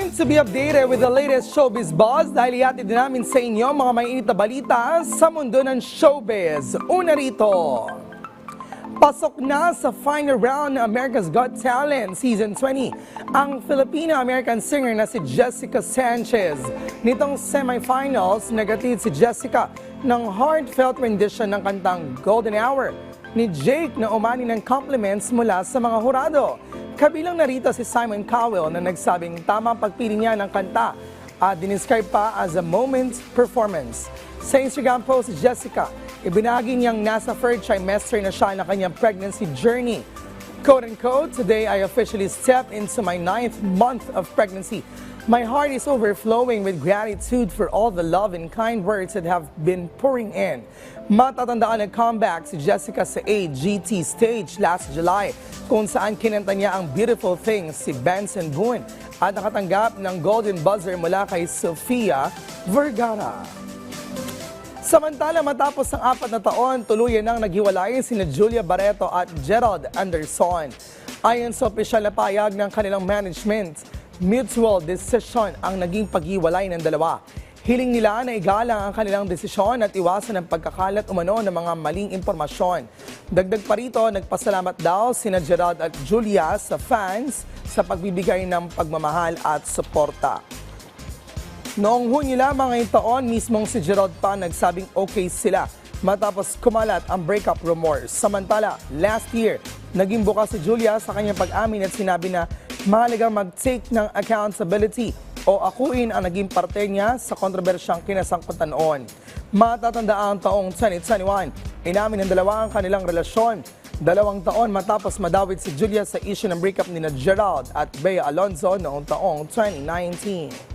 Time to be updated with the latest showbiz buzz dahil ihatid namin sa inyo mga mainit na balita sa mundo ng showbiz. Una rito, pasok na sa final round ng America's Got Talent Season 20 ang Filipino-American singer na si Jessica Sanchez. Nitong semifinals, nagatid si Jessica ng heartfelt rendition ng kantang Golden Hour ni Jake na umani ng compliments mula sa mga hurado. Kabilang narito si Simon Cowell na nagsabing tamang pagpili niya ng kanta at dinescribe pa as a moment performance. Sa Instagram post si Jessica, ibinahagi niyang nasa third trimester na siya na kanyang pregnancy journey. Quote-unquote, "Today I officially stepped into my 9th month of pregnancy. My heart is overflowing with gratitude for all the love and kind words that have been pouring in." Matatandaan ang comeback si Jessica sa AGT stage last July kung saan kinanta niya ang Beautiful Things si Benson Boone at nakatanggap ng Golden Buzzer mula kay Sofia Vergara. Samantala, matapos ang 4 na taon, tuluyan nang naghiwalay sina Julia Barreto at Gerald Anderson. Ayon sa opisyal na payag ng kanilang management, mutual decision ang naging paghiwalay ng dalawa. Hiling nila na igalang ang kanilang desisyon at iwasan ang pagkakalat umano ng mga maling impormasyon. Dagdag pa rito, nagpasalamat daw sina Gerald at Julia sa fans sa pagbibigay ng pagmamahal at suporta. Noong Hunyo lamang ngayong taon, mismong si Gerald pa nagsabing okay sila matapos kumalat ang breakup rumors. Samantala, last year, naging bukas si Julia sa kanyang pag-amin at sinabi na mahalagang mag-take ng accountability o akuin ang naging parte niya sa kontrobersyang kinasangkutan noon. Matatandaan taong 2021, inamin ng dalawa ang kanilang relasyon. 2 taon matapos madawit si Julia sa issue ng breakup ni Gerald at Bea Alonzo noong taong 2019.